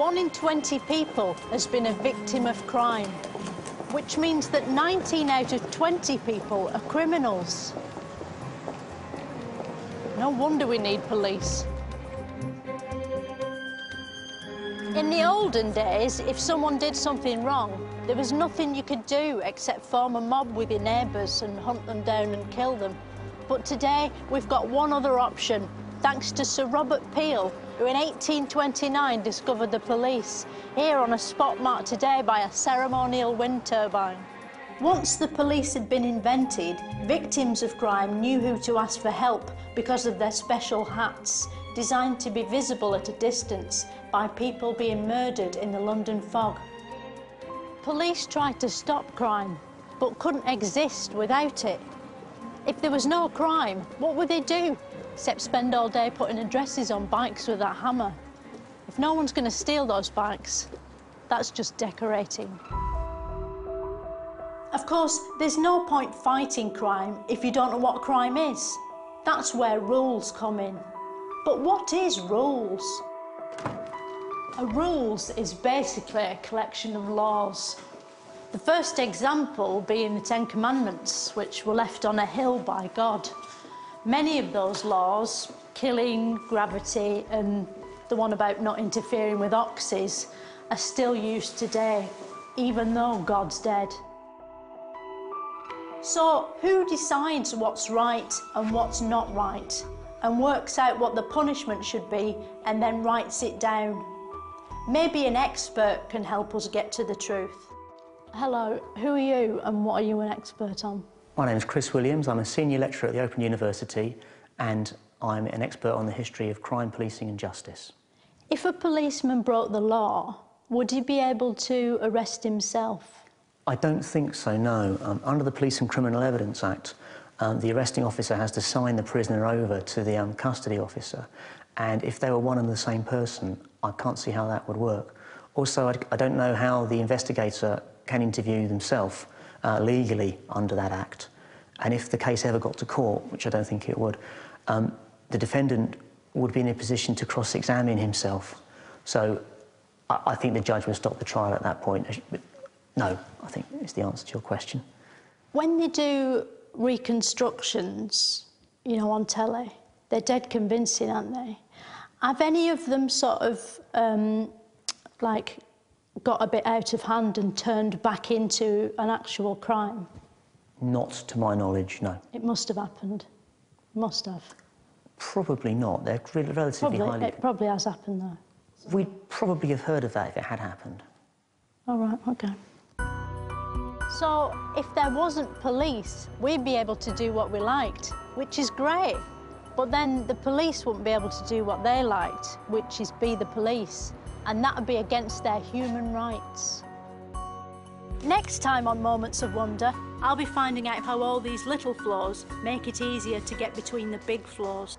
1 in 20 people has been a victim of crime, which means that 19 out of 20 people are criminals. No wonder we need police. In the olden days, if someone did something wrong, there was nothing you could do except form a mob with your neighbours and hunt them down and kill them. But today, we've got one other option, thanks to Sir Robert Peel, who in 1829 discovered the police, here on a spot marked today by a ceremonial wind turbine. Once the police had been invented, victims of crime knew who to ask for help because of their special hats, designed to be visible at a distance by people being murdered in the London fog. Police tried to stop crime, but couldn't exist without it. If there was no crime, what would they do? Except spend all day putting addresses on bikes with that hammer. If no one's going to steal those bikes, that's just decorating. Of course, there's no point fighting crime if you don't know what crime is. That's where rules come in. But what is rules? A rules is basically a collection of laws. The first example being the Ten Commandments, which were left on a hill by God. Many of those laws, killing, gravity, and the one about not interfering with oxes, are still used today, even though God's dead. So, who decides what's right and what's not right, and works out what the punishment should be and then writes it down? Maybe an expert can help us get to the truth. Hello, who are you and what are you an expert on? My name is Chris Williams. I'm a senior lecturer at the Open University and I'm an expert on the history of crime, policing and justice. If a policeman broke the law, would he be able to arrest himself? I don't think so, no. Under the Police and Criminal Evidence Act, the arresting officer has to sign the prisoner over to the custody officer, and if they were one and the same person, I can't see how that would work. Also, I don't know how the investigator can interview themselves legally under that act, and if the case ever got to court, which I don't think it would, the defendant would be in a position to cross-examine himself. So I think the judge would stop the trial at that point. No, I think is the answer to your question. When they do reconstructions, you know, on telly, they're dead convincing, aren't they? Have any of them sort of, like, got a bit out of hand and turned back into an actual crime? Not to my knowledge, no. It must have happened. Must have. Probably not. They're relatively highly... It probably has happened, though. We'd probably have heard of that if it had happened. All right, OK. So, if there wasn't police, we'd be able to do what we liked, which is great. But then the police wouldn't be able to do what they liked, which is be the police. And that would be against their human rights. Next time on Moments of Wonder, I'll be finding out how all these little flaws make it easier to get between the big flaws.